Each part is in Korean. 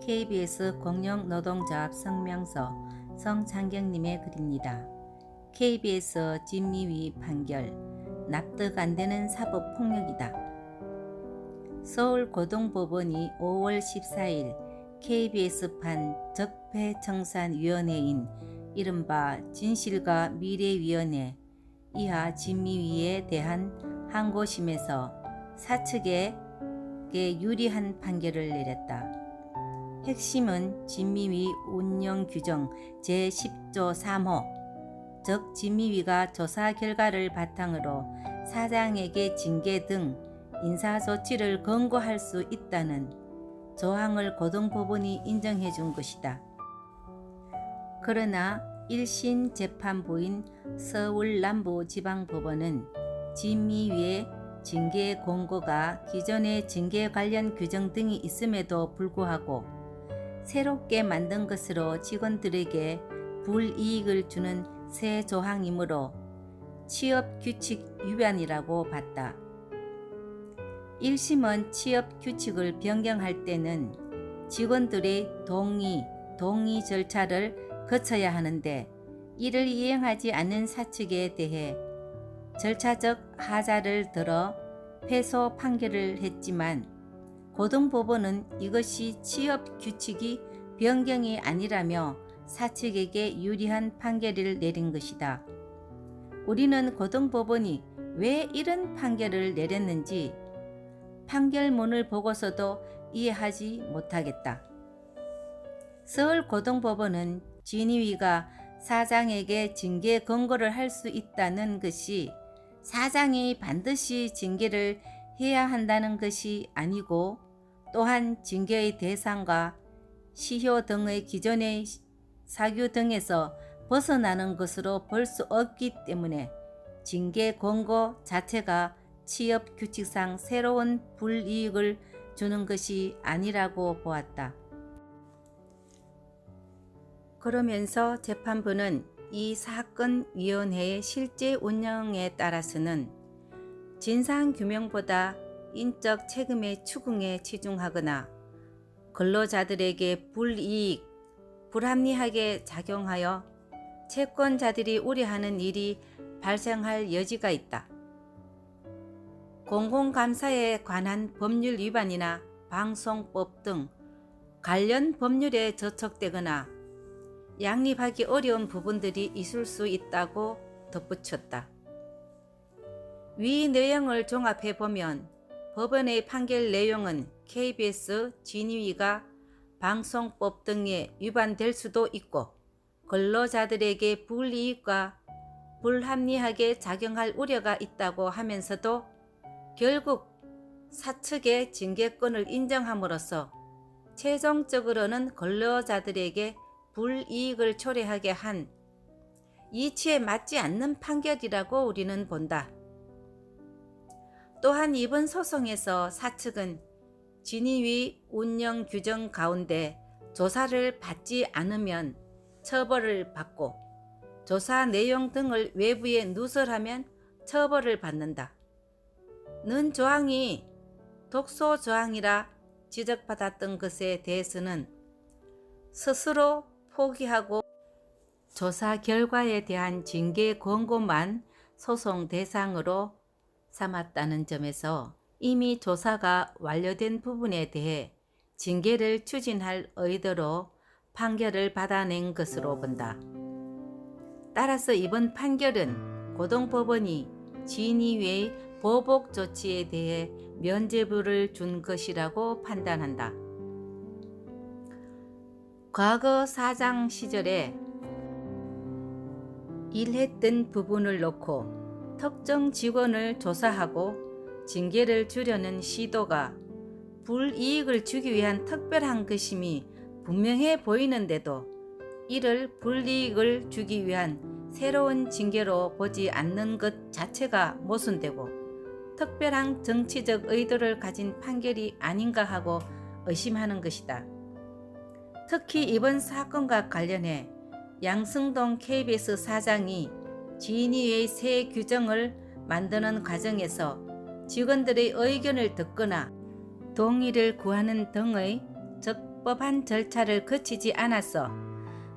KBS 공영노동조합 성명서 성창경님의 글입니다. KBS 진미위 판결 납득 안되는 사법폭력이다. 서울고등법원이 5월 14일 KBS판 적폐청산위원회인 이른바 진실과 미래위원회 이하 진미위에 대한 항고심에서 사측에게 유리한 판결을 내렸다. 핵심은 진미위 운영규정 제10조 3호 즉 진미위가 조사 결과를 바탕으로 사장에게 징계 등 인사조치를 권고할 수 있다는 조항을 고등법원이 인정해 준 것이다. 그러나 1심 재판부인 서울남부지방법원은 진미위의 징계 공고가 기존의 징계 관련 규정 등이 있음에도 불구하고 새롭게 만든 것으로 직원들에게 불이익을 주는 새 조항이므로 취업규칙 위반이라고 봤다. 1심은 취업규칙을 변경할 때는 직원들의 동의 절차를 거쳐야 하는데 이를 이행하지 않는 사측에 대해 절차적 하자를 들어 패소 판결을 했지만 고등법원은 이것이 취업규칙이 변경이 아니라며 사측에게 유리한 판결을 내린 것이다. 우리는 고등법원이 왜 이런 판결을 내렸는지 판결문을 보고서도 이해하지 못하겠다. 서울고등법원은 진위위가 사장에게 징계 권고를 할 수 있다는 것이 사장이 반드시 징계를 해야 한다는 것이 아니고 또한 징계의 대상과 시효 등의 기존의 사규 등에서 벗어나는 것으로 볼 수 없기 때문에 징계 권고 자체가 취업규칙상 새로운 불이익을 주는 것이 아니라고 보았다. 그러면서 재판부는 이 사건위원회의 실제 운영에 따라서는 진상규명보다 인적 책임의 추궁에 치중하거나 근로자들에게 불이익, 불합리하게 작용하여 채권자들이 우려하는 일이 발생할 여지가 있다. 공공감사에 관한 법률 위반이나 방송법 등 관련 법률에 저촉되거나 양립하기 어려운 부분들이 있을 수 있다고 덧붙였다. 위 내용을 종합해보면 법원의 판결 내용은 KBS 진위위가 방송법 등에 위반될 수도 있고 근로자들에게 불이익과 불합리하게 작용할 우려가 있다고 하면서도 결국 사측의 징계권을 인정함으로써 최종적으로는 근로자들에게 불이익을 초래하게 한 이치에 맞지 않는 판결이라고 우리는 본다. 또한 이번 소송에서 사측은 진위위 운영 규정 가운데 조사를 받지 않으면 처벌을 받고 조사 내용 등을 외부에 누설하면 처벌을 받는다. 는 조항이 독소 조항이라 지적받았던 것에 대해서는 스스로 포기하고 조사 결과에 대한 징계 권고만 소송 대상으로 삼았다는 점에서 이미 조사가 완료된 부분에 대해 징계를 추진할 의도로 판결을 받아낸 것으로 본다. 따라서 이번 판결은 고등법원이 진위위의 보복 조치에 대해 면죄부를 준 것이라고 판단한다. 과거 사장 시절에 일했던 부분을 놓고 특정 직원을 조사하고 징계를 주려는 시도가 불이익을 주기 위한 특별한 것임이 분명해 보이는데도 이를 불이익을 주기 위한 새로운 징계로 보지 않는 것 자체가 모순되고 특별한 정치적 의도를 가진 판결이 아닌가 하고 의심하는 것이다. 특히 이번 사건과 관련해 양승동 KBS 사장이 진위의 새 규정을 만드는 과정에서 직원들의 의견을 듣거나 동의를 구하는 등의 적 합법한 절차를 거치지 않아서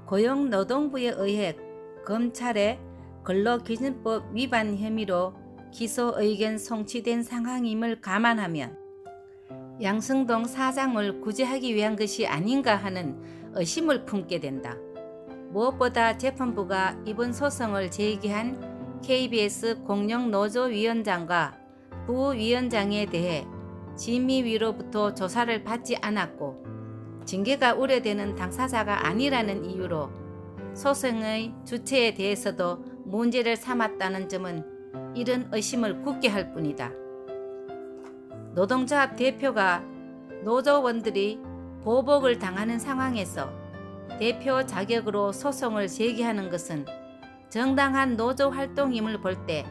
고용노동부에 의해 검찰에 근로기준법 위반 혐의로 기소 의견 송치된 상황임을 감안하면 양승동 사장을 구제하기 위한 것이 아닌가 하는 의심을 품게 된다. 무엇보다 재판부가 이번 소송을 제기한 KBS 공영노조위원장과 부위원장에 대해 심의위로부터 조사를 받지 않았고 징계가 우려되는 당사자가 아니라는 이유로 소송의 주체에 대해서도 문제를 삼았다는 점은 이런 의심을 굳게 할 뿐이다. 노동조합 대표가 노조원들이 보복을 당하는 상황에서 대표 자격으로 소송을 제기하는 것은 정당한 노조 활동임을 볼 때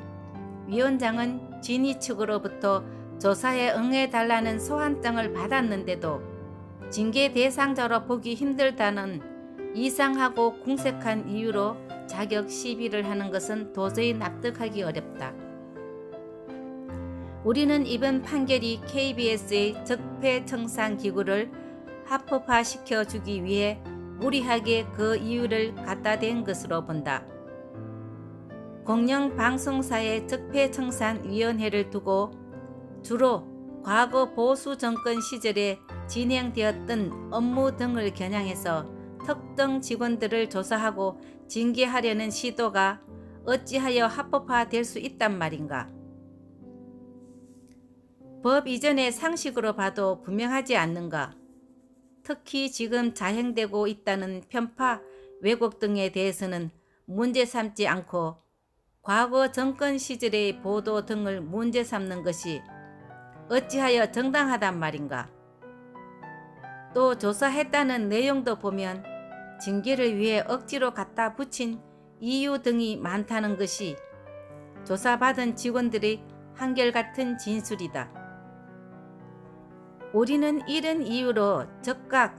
위원장은 진위 측으로부터 조사에 응해달라는 소환장을 받았는데도 징계 대상자로 보기 힘들다는 이상하고 궁색한 이유로 자격 시비를 하는 것은 도저히 납득하기 어렵다. 우리는 이번 판결이 KBS의 적폐청산기구를 합법화시켜 주기 위해 무리하게 그 이유를 갖다 댄 것으로 본다. 공영방송사의 적폐청산위원회를 두고 주로 과거 보수 정권 시절에 진행되었던 업무 등을 겨냥해서 특정 직원들을 조사하고 징계하려는 시도가 어찌하여 합법화될 수 있단 말인가? 법 이전의 상식으로 봐도 분명하지 않는가? 특히 지금 자행되고 있다는 편파 왜곡 등에 대해서는 문제 삼지 않고 과거 정권 시절의 보도 등을 문제 삼는 것이 어찌하여 정당하단 말인가? 또 조사했다는 내용도 보면 징계를 위해 억지로 갖다 붙인 이유 등이 많다는 것이 조사받은 직원들의 한결같은 진술이다. 우리는 이런 이유로 즉각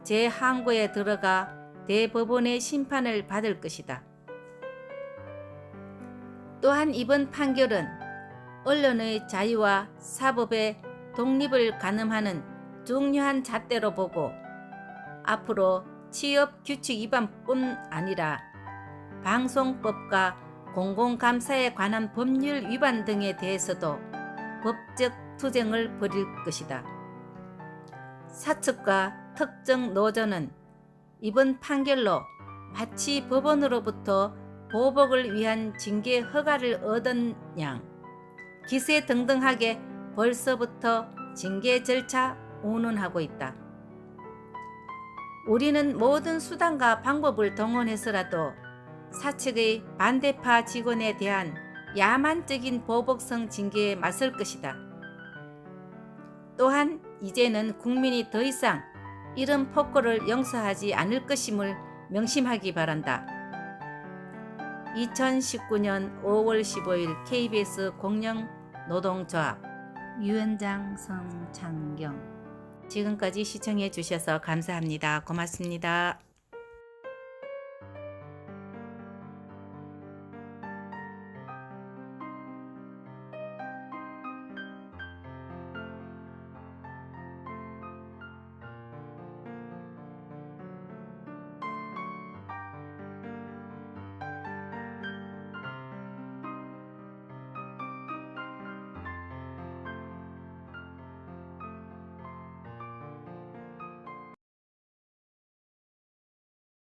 재항고에 들어가 대법원의 심판을 받을 것이다. 또한 이번 판결은 언론의 자유와 사법의 독립을 가늠하는 중요한 잣대로 보고 앞으로 취업규칙 위반뿐 아니라 방송법과 공공감사에 관한 법률 위반 등에 대해서도 법적 투쟁을 벌일 것이다. 사측과 특정 노조는 이번 판결로 마치 법원으로부터 보복을 위한 징계 허가를 얻은 양 기세등등하게 벌써부터 징계 절차 운운하고 있다. 우리는 모든 수단과 방법을 동원해서라도 사측의 반대파 직원에 대한 야만적인 보복성 징계에 맞설 것이다. 또한 이제는 국민이 더 이상 이런 폭거를 용서하지 않을 것임을 명심하기 바란다. 2019년 5월 15일 KBS 공영노동조합 위원장 성창경. 지금까지 시청해 주셔서 감사합니다. 고맙습니다.